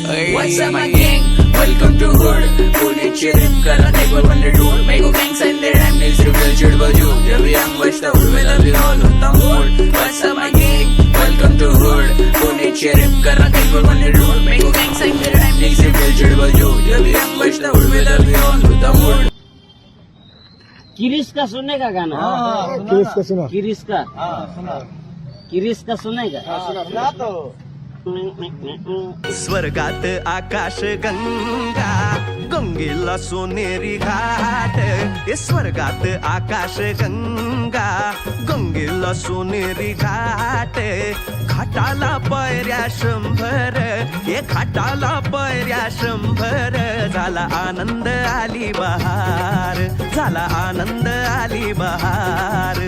What's up my gang? Welcome to hood. Pune चिरम करा table wonder dude. Mego gangs and their rhyme is real chid baju. Every young watch the hood with every all on the mood. What's up my gang? Welcome to hood. Pune चिरम करा table wonder dude. Mego gangs and their rhyme is real chid baju. Every young watch the hood with every all on the mood. किरिस का सुनेगा गाना? किरिस का सुना? किरिस का? किरिस का सुनेगा? सुना तो स्वर्गात आकाश गंगा गंगेला सोनेरी घाट स्वर्गात आकाश गंगा गंगेला सोनेरी घाट घाटाला पैऱ्या शंभर घाटाला पैऱ्या शंभर झाला आनंद आली बहार झाला आनंद आली बहार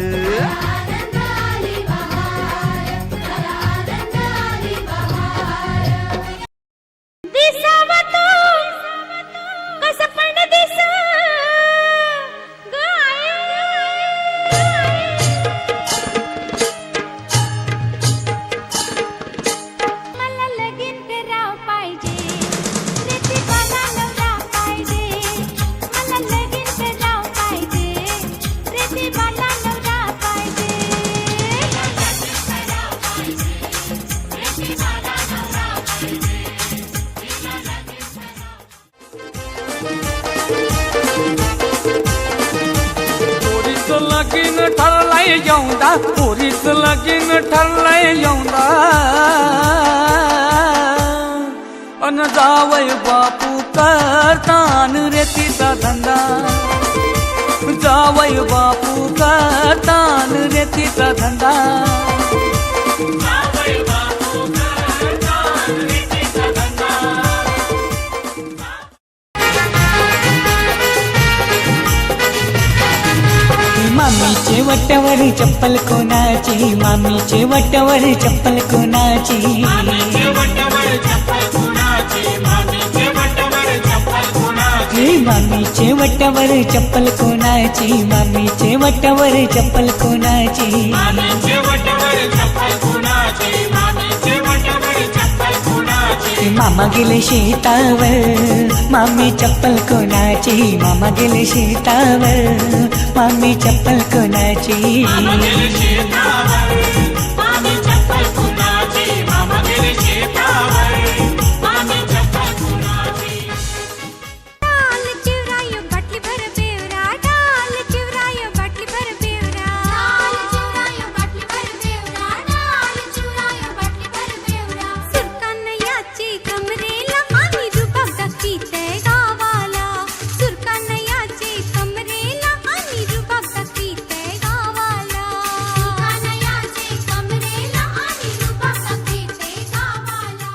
लगीन ठरलाय येऊंदा पोरीच लगीन ठरलाय येऊंदा अन जावय बापू करतान रेतीचा धंदा जावय बापू करतान रेतीचा धंदा मामीचे वट्यावर चप्पल कोणाची मामीचे वट्यावर चप्पल कोणाची मामीचे वट्यावर चप्पल कोणाची मामीचे वट्यावर चप्पल कोणाची मामीचे वट्यावर चप्पल कोणाची मामीचे वट्यावर चप्पल कोणाची मामीचे वट्यावर चप्पल कोणाची मामीचे वट्यावर चप्पल कोणाची मामा गेले शेतावर मामी चप्पल कोणाची मामा गेले शेतावर मामी चप्पल कोणाची मामा गेले शेतावर मामी चप्पल कोणाची मामा गेले शेतावर मामी चप्पल कोणाची डाल चिवराय बाटली भर बेवरा डाल चिवराय बाटली भर बेवरा डाल चिवराय बाटली भर बेवरा डाल चिवराय बाटली भर बेवरा सुरकानयाची कमरेला आणि रुबाब दाखीते गावाला सुरकानयाची कमरेला आणि रुबाब दाखीते गावाला सुरकानयाची कमरेला आणि रुबाब दाखीते गावाला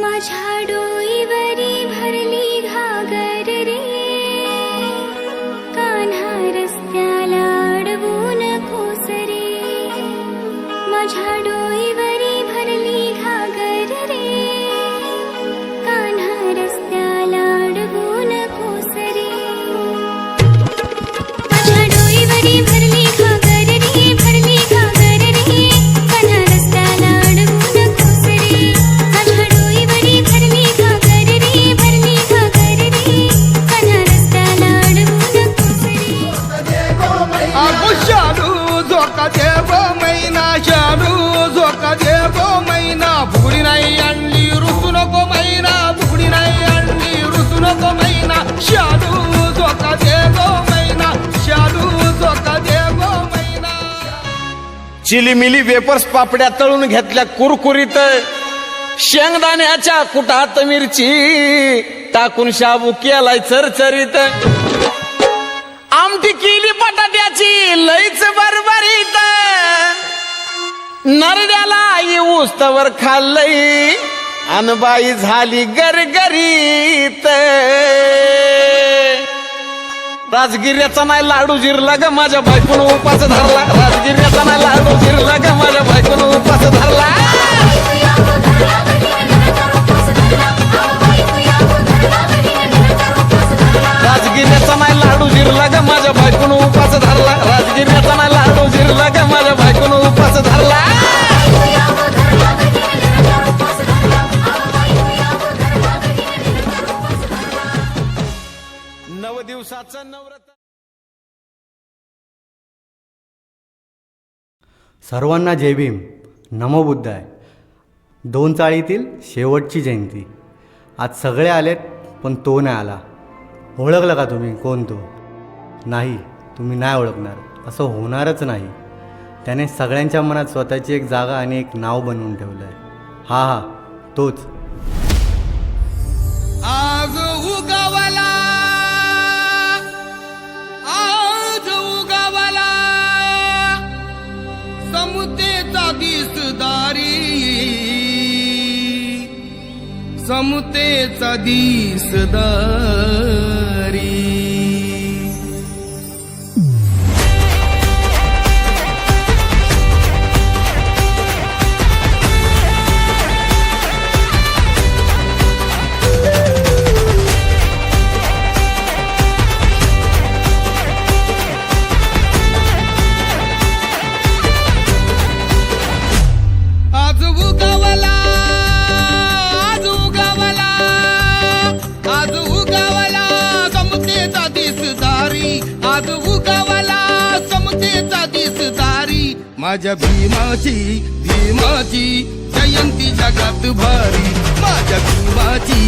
माझ्या डोईवरी भरली घागर रे कान्हा रस्त्याला अडवून खोसरे माझ्या डोईवरी भरली घागर रे कान्हा रस्त्याला अडवून खोसरे माझ्या डोईवरी भरली घागर रे भरली घागर रे कान्हा रस्त्याला अडवून खोसरे माझ्या डोईवरी भरली घागर रे भरली घागर रे कान्हा रस्त्याला अडवून खोसरे अगो शालू झोका देव मैना शालू झोका देव मैना भुगडी नाही आणली रुसू नको मैना भुगडी नाही आणली रुसू नको मैना शालू झोका देव मैना शालू झोका देव मैना चिलीमिली वेपर्स पापड्या तळून घेतल्या कुरकुरीत शेंगदाण्याच्या कुटात मिरची टाकून शाबू केलाय चरचरीत आमटी केली बटाट्याची लईच बरबरीत नरड्याला येऊस तवर खाल्लई अनबाई झाली गरगरीत राजगिर्याचा नाही लाडू जिरला ग माझ्या बायकोन उपास धरला राजगिर्याचा नाही लाडू जिरला ग माझ्या बायकोन उपास धरला राजगिऱ्याचा नाही लाडू जिरला ग माझ्या बायकोनं उपास धरला. 9 दिवसाचं नवरात्र. सर्वांना जय भीम. नमो बुद्धाय. 2 चाळीतील शेवटची जयंती. आज सगळे आलेत पण तो नाही आला. ओळखलं का तुम्ही कोण तो? नाही, तुम्ही नाही ओळखणार. असं होणारच नाही. त्याने सगळ्यांच्या मनात स्वतःची एक जागा आणि एक नाव बनवून ठेवलं आहे. हा तोच. आज उगावला, आज उगावला समतेचा दिसदारी, समतेचा दिसदारी. आज उगावला, आज उगावला, आज उगावला समतेचा दिसदारी, आज उगावला समतेचा दिसदारी. माझ्या भीमाची, भीमाची जयंती जगात भारी. माझ्या भीमाची,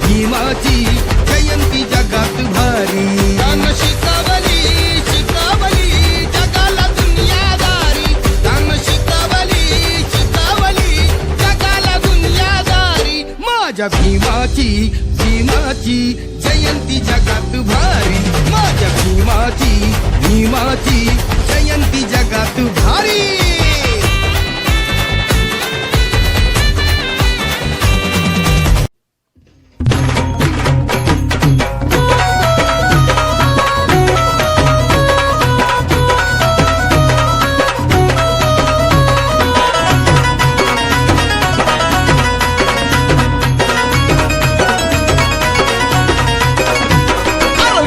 भीमाची जयंती जगात भारी. त्यानं शिकवली, शिकवली जगाला दुनियादारी. त्यानं शिकवली, शिकवली जगाला दुनियादारी. माझ्या भीमाची, भीमाची जयंती जगात भारी. माझ्या भीमाची, भीमाची जयंती जगात भारी.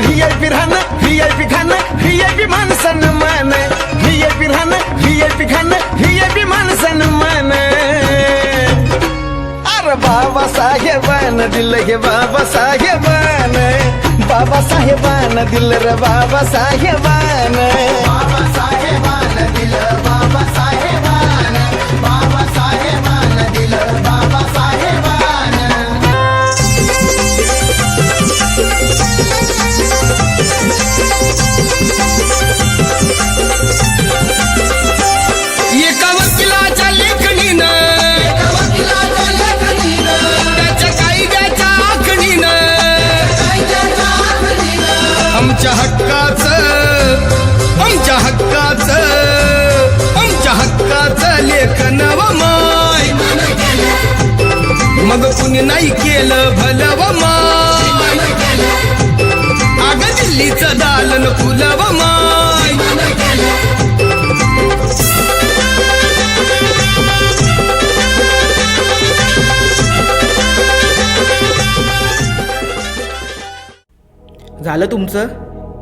VIP राहणं, VIP खाणं, VIP माणसानं मान. VIP राहणं, VIP खाणं, VIP माणसानं मान. अरे बाबासाहेबानं दिलं हे बाबासाहेबानं, बाबासाहेबानं दिलं रे बाबासाहेबानं. बाबासाहेबानं दिलं बाबासाहेबानं, बाबासाहेबानं दिलं बाबासाहेबानं. एका वकिलाच्या लेखणीनं, त्याच्या कायद्याच्या आखणीनं आमच्या हक्काचं, आमच्या हक्काचं, आमच्या हक्काचं लेखन व माय. मग कुणी नाही केलं भलं व माय. अगं दिल्लीचं दालन फुलं व माय. झालं तुमचं?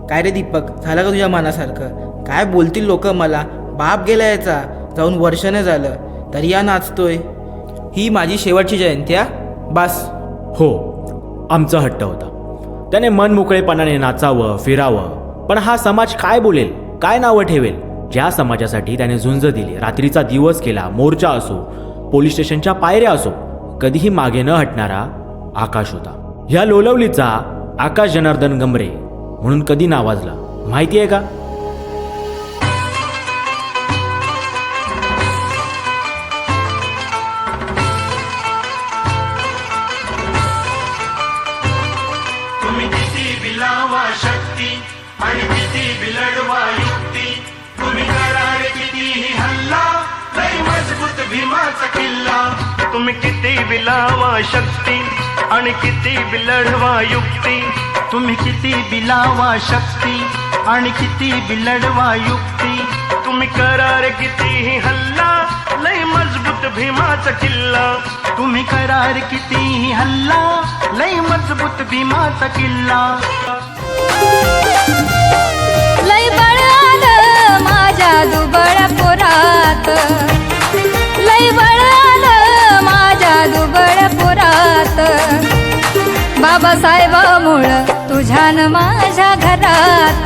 काय रे दीपक, झालं का तुझ्या मनासारखं? काय बोलतील लोक मला? बाप गेला याचा, जाऊन वर्षाने झालं तरी या नाचतोय. ही माझी शेवटची जयंती हा, बस. हो, आमचा हट्ट होता. त्याने मन मोकळेपणाने नाचावं, फिरावं. पण हा समाज काय बोलेल, काय नावं ठेवेल? ज्या समाजासाठी त्याने झुंज दिली, रात्रीचा दिवस केला, मोर्चा असो, पोलीस स्टेशनच्या पायऱ्या असो, कधीही मागे न हटणारा आकाश होता. ह्या लोलवलीचा आकाश जनार्दन गमरे म्हणून कधी नावाजला माहिती आहे का? तुम्ही किती बिलावा शक्ती आणि किती बिलडवा युक्ती. तुम्ही करार कितीही हल्ला, लय मजबूत भीमाचा किल्ला. तुम्ही किती बिलावा शक्ती आणि किती बिलडवा युक्ती. तुम्ही किती बिलावा शक्ती आणि किती बिलडवा युक्ती. तुम्ही करार कितीही हल्ला, लय मजबूत भीमाचा किल्ला. तुम्ही करार कितीही हल्ला, लय मजबूत भीमाचा किल्ला. लय बळ आलं माझ्या दुबळ पोरात, लय बळ आलं माझ्या दुबळ पोरात. बाबासाहेबामुळं तुझ्यान माझ्या घरात,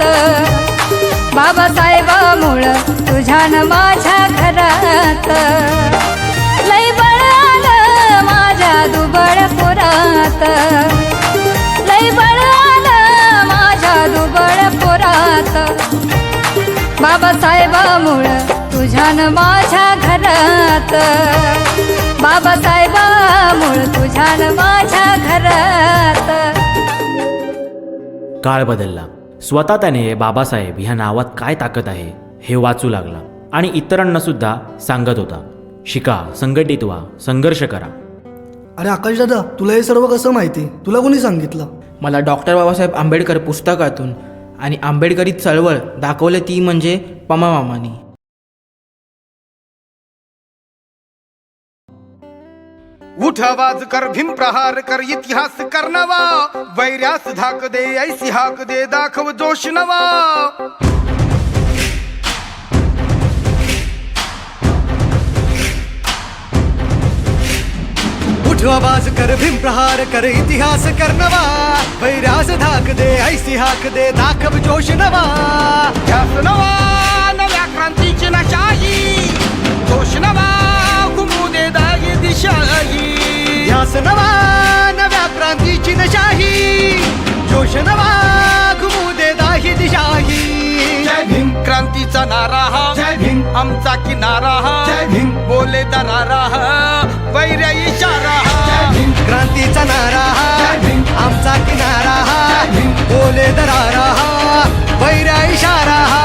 बाबासाहेबामुळं तुझ्यान माझ्या घरात. लय बळ आलं माझ्या दुबळ पोरात, लय बळ आलं माझ्या दुबळ पोरात. बाबासाहेबामुळं तुझ्यान माझ्या घरात, बाबासाहेबामुळं तुझ्यान माझ्या घरात. काळ बदलला. स्वतः त्याने बाबासाहेब ह्या नावात काय ताकद आहे हे वाचू लागला आणि इतरांना सुद्धा सांगत होता, शिका, संघटित व्हा, संघर्ष करा. अरे आकाश दादा, तुला हे सर्व कसं माहिती? तुला कोणी सांगितलं? मला डॉक्टर बाबासाहेब आंबेडकर पुस्तकातून आणि आंबेडकरी चळवळ दाखवली ती म्हणजे पमा मामानी. उठ आवाज कर, भीम प्रहार कर, इतिहास कर नवा, वैर्यास धाक दे, ऐसी हाक दे, दाखव जोश नवा. उठ आवाज कर, भीम प्रहार कर, इतिहास कर नवा, वैर्यास धाक दे, ऐसी हाक दे, दाखव जोश नवा. ध्यास नवा, नव्या क्रांतीची नशाही, जोश नवा, घुमू दे दागी दिशाही. ध्यास नवा, नव्या क्रांतीची नशाही, जोश नवा, घुमू दे दाही दिशाही. जय भीम क्रांतीचा नारा हा, जय भीम आमचा किनारा हा, जय भीम बोले दरारा हा, वैर्य इशारा हा. जय भीम क्रांतीचा नारा हा, जय भीम आमचा किनारा हा, जय भीम बोले दरारा हा, वैर्य इशारा हा.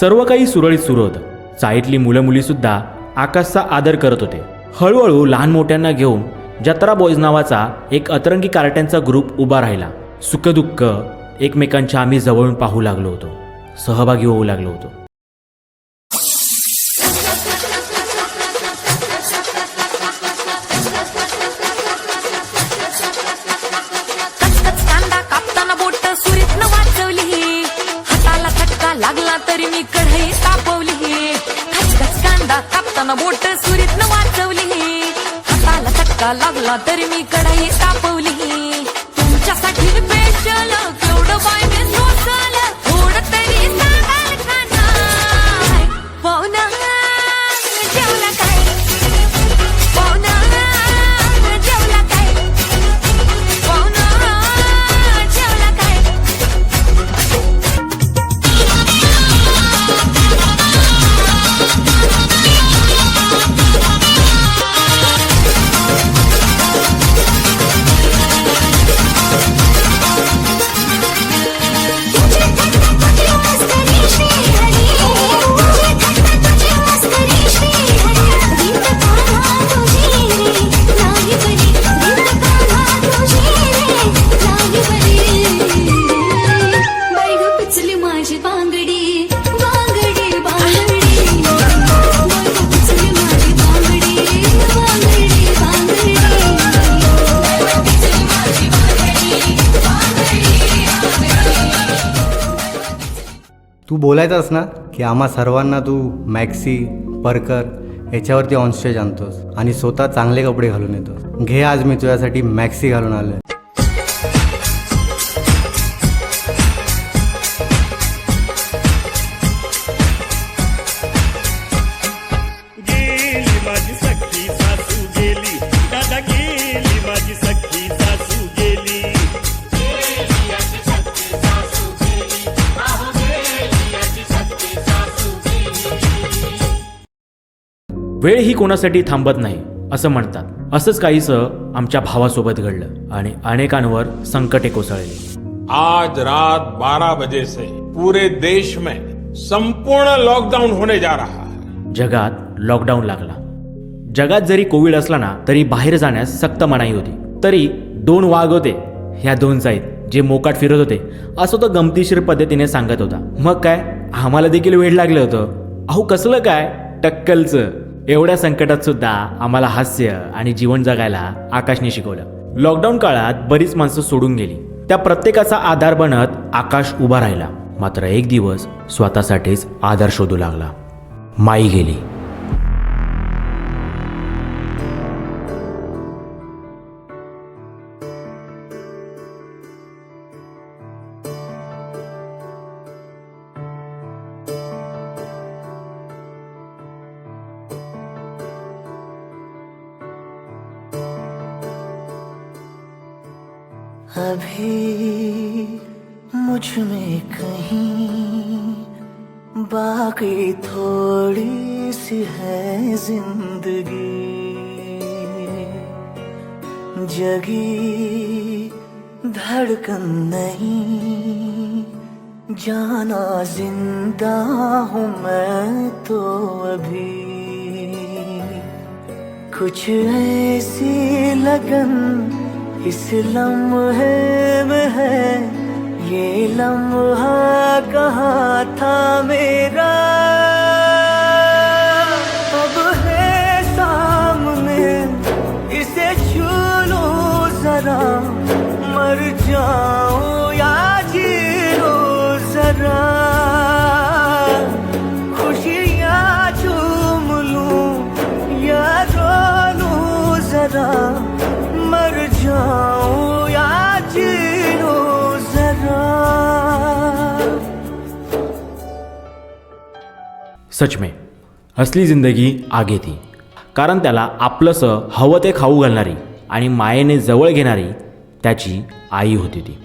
सर्व काही सुरळीत सुरू होतं. चाळीतली मुलं मुली सुद्धा आकाशचा आदर करत होते. हळूहळू लहान मोठ्यांना घेऊन जत्रा बॉयज नावाचा एक अतरंगी कार्ट्यांचा ग्रुप उभा राहिला. सुखदुःख एकमेकांच्या आम्ही जवळून पाहू लागलो होतो, सहभागी होऊ लागलो होतो. कचकच कांदा कापताना बोट सुरीत न वाचवली, हाताला फटका लागला तरी मी कढई तापवली. कचकच कांदा कापताना बोट सुरीत न वाचवली, हाताला फटका लागला तरी मी कढई तापवली. तुमच्यासाठी स्पेशल केवढं बाय मी सोसल, थोडं तरी सांगाल का नाय? पाहुणा जेवला काय? पाहुणा जेवला काय? पाहुणा जेवला काय? माझी बांगडी बांगडी बांगडी, पिचली माझी बांगडी बांगडी बांगडी, पिचली माझी बांगडी बांगडी. तू बोलायचंस ना की आम्हा सर्वांना तू मॅक्सी, परकर याच्यावरती ऑनस्टेज आणतोस आणि स्वतः चांगले कपडे घालून येतोस. घे, आज मी तुझ्यासाठी मॅक्सी घालून आलो आहे. माझी सखी सासू गेली, दादा गेली, माझी सखी सासू गेली. वेळ ही कोणासाठी थांबत नाही असं म्हणतात. असंच काहीसं आमच्या भावासोबत घडलं आणि अनेकांवर संकटे कोसळली. आज रात 12 बजे से पूरे देश में संपूर्ण लॉकडाउन होने जा रहा है. जगात लॉकडाऊन लागला. जगात जरी कोविड असला ना तरी बाहेर जाण्यास सक्त मनाई होती. तरी 2 वाघ होते, ह्या 2 जाईत जे मोकाट फिरत होते असं तो गमतीशीर पद्धतीने सांगत होता. मग काय, आम्हाला देखील वेळ लागलं होतं. अहो कसलं काय, टक्कलचं एवढ्या संकटात सुद्धा आम्हाला हास्य आणि जीवन जगायला आकाशने शिकवलं. लॉकडाऊन काळात बरीच माणसं सोडून गेली. त्या प्रत्येकाचा आधार बनत आकाश उभा राहिला. मात्र एक दिवस स्वतःसाठीच आधार शोधू लागला. माई गेली. अभी मुझ में कहीं बाकी थोड़ी सी है जिंदगी, जगी धड़कन नहीं, जाना जिंदा हूँ मैं तो अभी. कुछ ऐसी लगन इस लम्हे में है, ये लम्हा कहाँ था मेरा, अब है सामने इसे छू लूं जरा, मर जाऊं या जी लूं जरा, खुशियाँ चूम लूं या रो लूं जरा, मर जाऊं या जी लूं जरा. सच में असली जिंदगी आगे थी. कारण त्याला आपलंसं हवं ते खाऊ घालणारी आणि मायेने जवळ घेणारी त्याची आई होती ती.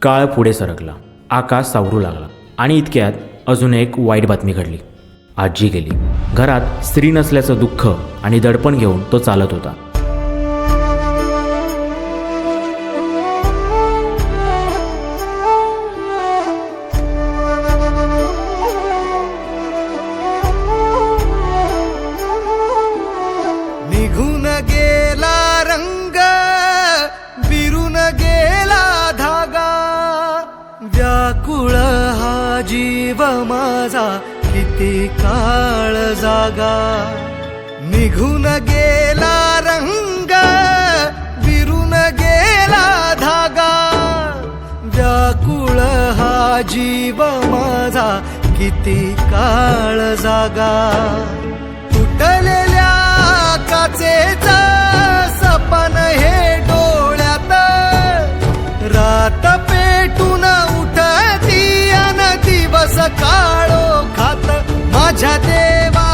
काळ पुढे सरकला. आकाश सावरू लागला. आणि इतक्यात अजून एक वाईट बातमी घडली. आजी गेली. घरात स्त्री नसल्याचं दुःख आणि दडपण घेऊन तो चालत होता. निघून गेला रंग, बिरून गेला धागा, व्याकुळ हा जीव माझा किती काळ जागा. निघून गेला रंग, बिरून गेला धागा, व्याकुळ हा जीव माझा किती काळ जागा. तुटलेल्या काचेचा सपन हे डोळ्यात, रात पेटून उठती अन दिवस काळो खात माझ्या देवा.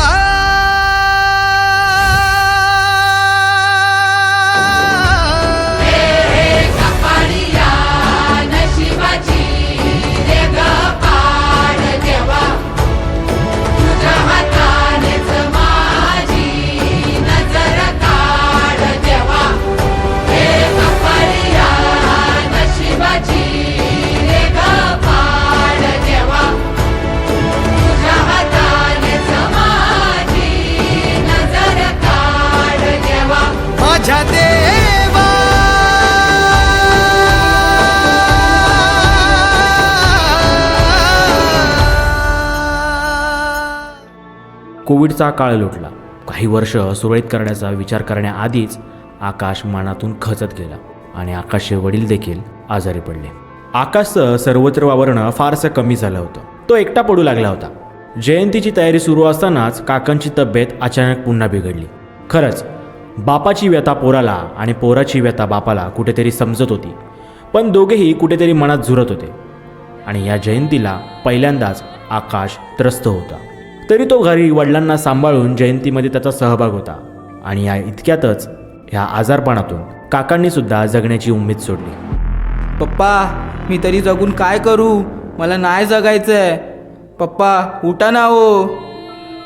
माझ्या देवा. कोविडचा काळ लोटला. काही वर्ष सुरळीत करण्याचा विचार करण्याआधीच आकाश मनातून खचत गेला आणि आकाशचे वडील देखील आजारी पडले. आकाशचं सर्वत्र वावरणं फारसं कमी झालं होतं. तो एकटा पडू लागला होता. जयंतीची तयारी सुरू असतानाच काकांची तब्येत अचानक पुन्हा बिघडली. खरंच बापाची व्यथा पोराला आणि पोराची व्यथा बापाला कुठेतरी समजत होती, पण दोघेही कुठेतरी मनात झुरत होते. आणि या जयंतीला पहिल्यांदाच आकाश त्रस्त होता. तरी तो घरी वडिलांना सांभाळून जयंतीमध्ये त्याचा सहभाग होता. आणि या इतक्यातच ह्या आजारपणातून काकांनी सुद्धा जगण्याची उमेद सोडली. पप्पा, मी तरी जगून काय करू? मला नाही जगायचंय. पप्पा उठा ना हो.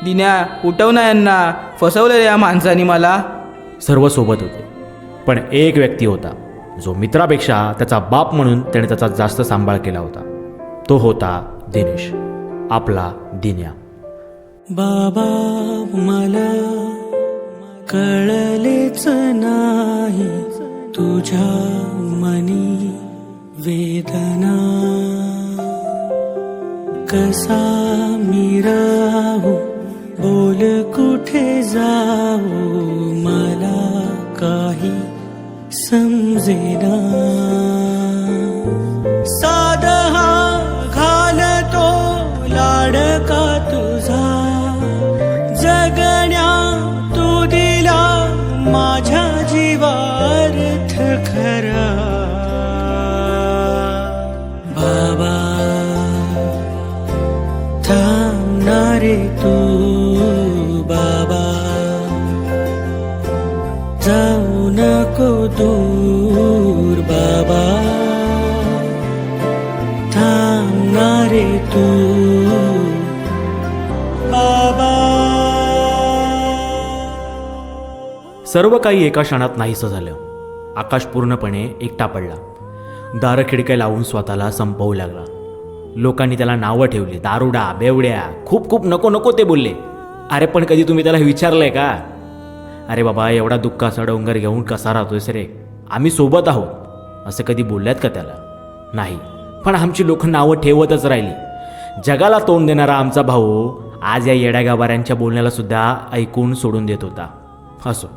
दिन्या उठव ना, यांना फसवलं या माणसाने मला. सर्व सोबत होते, पण एक व्यक्ती होता जो मित्रापेक्षा त्याचा बाप म्हणून त्याने त्याचा जास्त सांभाळ केला होता. तो होता दिनेश, आपला दिन्या. बाबा मला कळलेच नाही तुझ्या मनी वेदना, कसा मी राहू बोल कुठे कुठे जाऊ मला काही समजेना. साधा घालतो लाडका तुझा जगण्या तू दिला माझ्या जीवार्थ खरा. बाबा थांबणारे तू बाबा जाऊ नको दूर बाबा थांबणारे तू बाबा. सर्व काही एका क्षणात नाहीसं झालं. आकाश पूर्णपणे एकटा पडला. दारं खिडक्या लावून स्वतःला संपवू लागला. लोकांनी त्याला नावं ठेवली, दारुडा, बेवड्या, खूप खूप नको नको ते बोलले. अरे पण कधी तुम्ही त्याला विचारलंय का, अरे बाबा एवढा दुःखाचा डोंगर घेऊन कसा राहतोयस रे, आम्ही सोबत आहोत, असं कधी बोलल्यात का त्याला? नाही. पण आमची लोक नावं ठेवतच राहिली. जगाला तोंड देणारा आमचा भाऊ आज या येड्यागावाऱ्यांच्या बोलण्याला सुद्धा ऐकून सोडून देत होता. असो,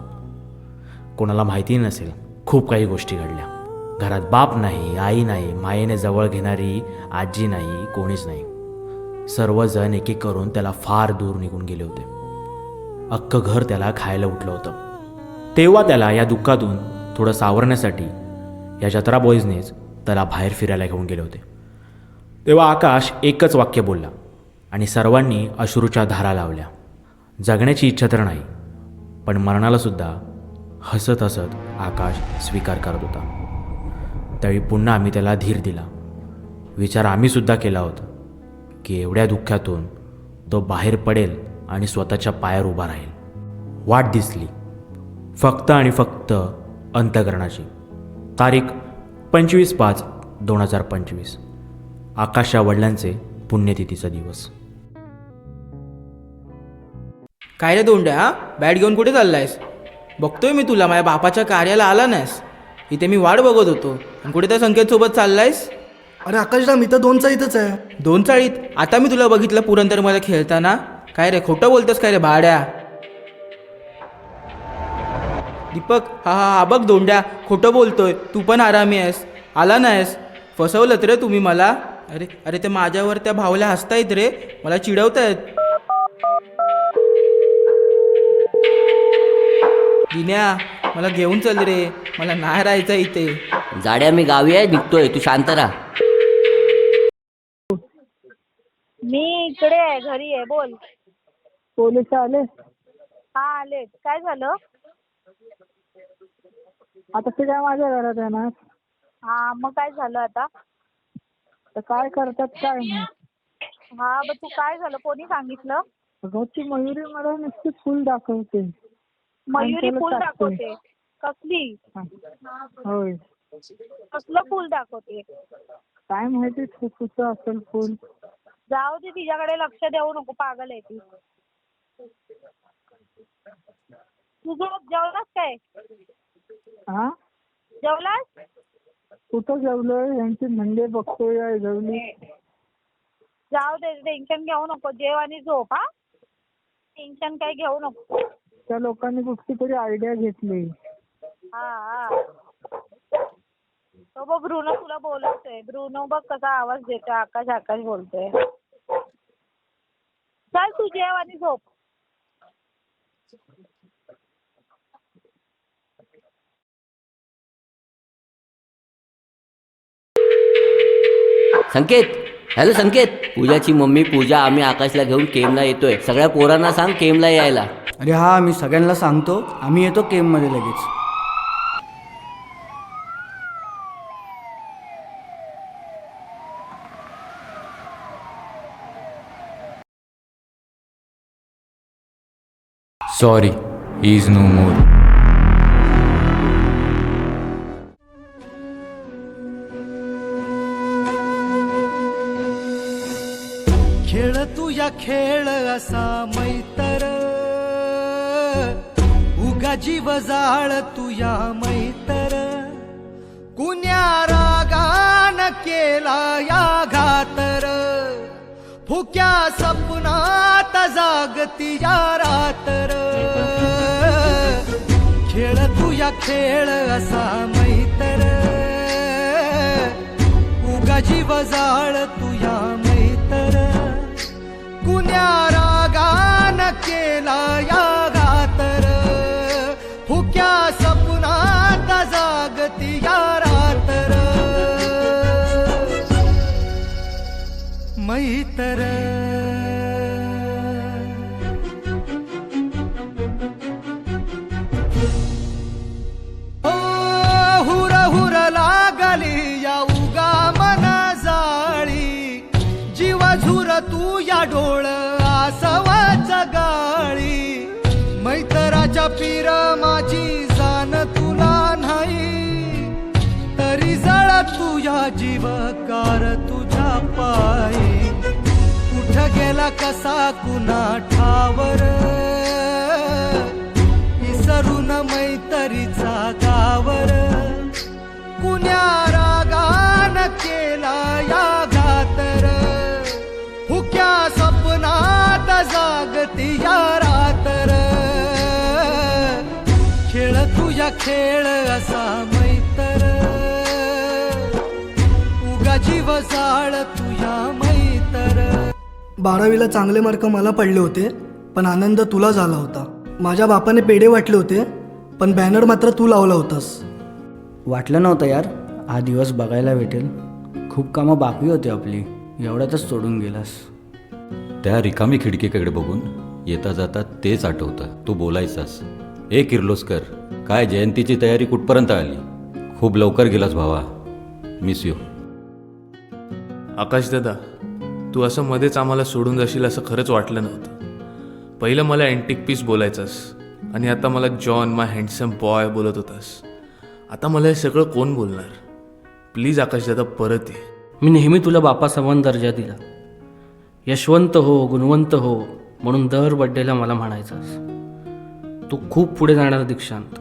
कोणाला माहिती नसेल, खूप काही गोष्टी घडल्या. घरात बाप नाही, आई नाही, मायेने जवळ घेणारी आजी नाही, कोणीच नाही. सर्वजण एक एक करून त्याला फार दूर निघून गेले होते. अख्खं घर त्याला खायला उठलं होतं. तेव्हा त्याला या दुःखातून थोडं सावरण्यासाठी या जत्रा बॉईजनेच त्याला बाहेर फिरायला घेऊन गेले होते. तेव्हा आकाश एकच वाक्य बोलला आणि सर्वांनी अश्रूच्या धारा लावल्या. जगण्याची इच्छा तर नाही, पण मरणालासुद्धा हसत हसत आकाश स्वीकार करत होता. त्यावेळी पुन्हा आम्ही त्याला धीर दिला. विचार आम्हीसुद्धा केला होता की एवढ्या दुःखातून तो बाहेर पडेल आणि स्वतःच्या पायावर उभा राहील. वाट दिसली फक्त आणि फक्त अंतःकरणाची. तारीख 25/5/2025. आकाशच्या वडिलांचे पुण्यतिथीचा दिवस. काय रे दोंड्या, बॅट घेऊन कुठे चाललायस? बघतोय मी तुला, माझ्या बापाच्या कार्याला आला नाहीस. इथे मी वाट बघत होतो आणि कुठे त्या संकेतसोबत चाललायस? अरे आकाशदा, मी तर 2 चाळीतच आहे. 2 चाळीत? आता मी तुला बघितलं पुरंदरमध्ये खेळताना. काय रे, खोटं बोलतोस काय रे भाड्या? दीपक, हा बघ दोंड्या, खोटं बोलतोय. तू पण आरामी आहेस, आला नाहीस. फसवलंत रे तुम्ही मला. अरे अरे, ते माझ्यावर त्या भावल्या हसतायत रे, मला चिडवतायत. दिन्या, मला घेऊन चल रे, मला नाही राहायचं इथे. जाड्या, मी गावी आहे, निघतोय, तू शांत राहा. मी इकडे आहे, घरी आहे. बोल. पोलीस आले? हा आले. काय झालं? आता ते काय माझ्या घरात आहे ना. हा, मग काय झालं आता? तर काय करतात काय नाही. हा, मग तू काय झालं, कोणी सांगितलं? अगं ती मयुरी मला नुसती फुल दाखवते. मयुरी फुल दाखवते? कसली? होय. कसलं फुल दाखवते? काय माहिती कुठं असेल फुल. जाऊ दे, तिच्याकडे लक्ष देऊ नको, पागल आहे ती. तुझं जेवलास काय? हा, जेवलास? कुठं जेवलोय, यांची मंडे बघतोय जेवली. जाऊ दे, टेन्शन घेऊ नको, जेव आणि झोप. हा, टेन्शन काही घेऊ नको. त्या लोकांनी कुठली तरी आयडिया घेतली. हा, तो बघ ब्रुनो तुला बोलतोय. ब्रुनो बघ कसा आवाज देतोय, आकाश आकाश बोलतोय. चल तू जेव आणि झोप. संकेत, हॅलो संकेत. पूजाची मम्मी पूजा, आम्ही आकाशला घेऊन केमला येतोय. सगळ्या पोरांना सांग केमला यायला. अरे हा, मी सगळ्यांना सांगतो, आम्ही येतो केममध्ये लगेच. Sorry, he is no more. खेळ तुझ्या खेळ असा मैतर, उगा जीव जाळ तुझ्या मैतर. कुण्या रागान केला या घातर, फुक्या सपनात जागती या रातर खेळ तुया खेळ असा मैतर उगा जीव जाळ तुया मैतर कुण्या रागान केला या गातर फुक्या सपनात जागती या रातर मैतर हुर हुर लागली या उगा मना जाळी जीव झुर तू या डोळ आसवाच गाळी मैतराच्या पीर माझी जाण तुला नाही तरी जळ तू या जीवकार तुझ्या पायी कुठ गेला कसा कुणा ठावर विसरून मैतरीचा गावर कुण्या रागान केला या गातर फुक्या सपनात जागती या रातर खेळ तुझ्या खेळ असा मैतर उगा जीव जाळ तुझ्या मैतर 12वीला चांगले मार्क मला पडले होते पण आनंद तुला झाला होता. माझ्या बापाने पेढे वाटले होते पण बॅनर मात्र तू लावला होतास. वाटलं नव्हतं यार हा दिवस बघायला भेटेल. खूप कामं बाकी होती आपली, एवढ्यातच सोडून गेलास. त्या रिकामी खिडकीकडे बघून येता जाता तेच आठवतं. तू बोलायचास, ए किर्लोस्कर, काय जयंतीची तयारी कुठपर्यंत आली? खूप लवकर गेलास भावा, मिस यू. आकाश दादा, तू असं मध्येच आम्हाला सोडून जाशील असं खरंच वाटलं नव्हतं. पहिलं मला अँटिक पीस बोलायचंस आणि आता मला जॉन माय हँडसम बॉय बोलत होतास. आता मला हे सगळं कोण बोलणार? प्लीज आकाश दादा परत ये. मी नेहमी तुला बापासमान दर्जा दिला. यशवंत हो, गुणवंत हो म्हणून दर बड्डेला मला म्हणायचास. तू खूप पुढे जाणार दीक्षांत.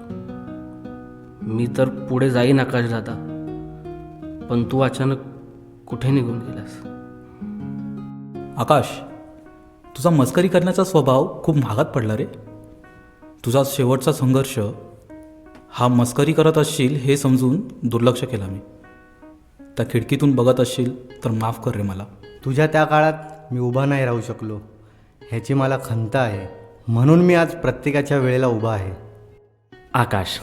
मी तर पुढे जाईन आकाश दादा, पण तू अचानक कुठे निघून गेलास? आकाश, तुझा मस्करी करण्याचा स्वभाव खूप महागात पडला रे. तुझा शेवटचा संघर्ष हा मस्करी करत असशील हे समजून दुर्लक्ष केला मी. त्या खिडकीतून बघत असशील तर माफ कर रे मला. तुझ्या त्या काळात मी उभा नाही राहू शकलो ह्याची मला खंत आहे, म्हणून मी आज प्रत्येकाच्या वेळेला उभा आहे. आकाश,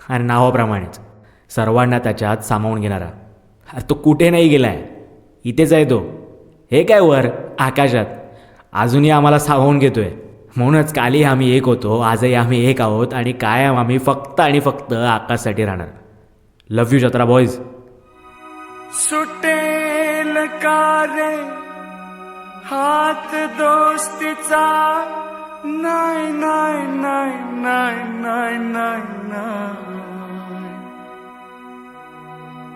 अरे नावाप्रमाणेच सर्वांना त्याच्यात सामावून घेणारा. अरे तो कुठे नाही गेलाय, इथेच आहे तो. हे काय वर आकाशात अजूनही आम्हाला सामावून घेतोय. म्हणूनच कालही आम्ही एक होतो, आजही आम्ही एक आहोत आणि कायम आम्ही फक्त आणि फक्त आकाशसाठी राहणार. लव्ह यू जत्रा बॉयज. सुटेल का रे हात दोस्तीचा? नाही नाही नाही नाही नाही नाही नाही.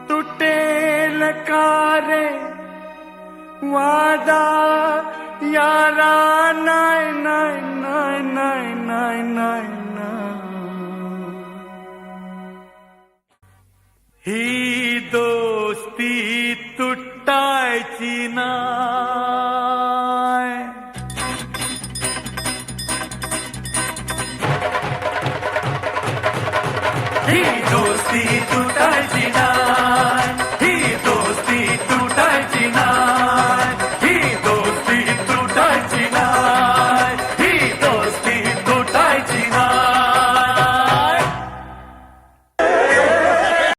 तुटेल का रे वादा यारा? नाही नाही नाही नाही नाही नाही. ही दोस्ती तुटायची नाय. ही दोस्ती तुटायची नाय.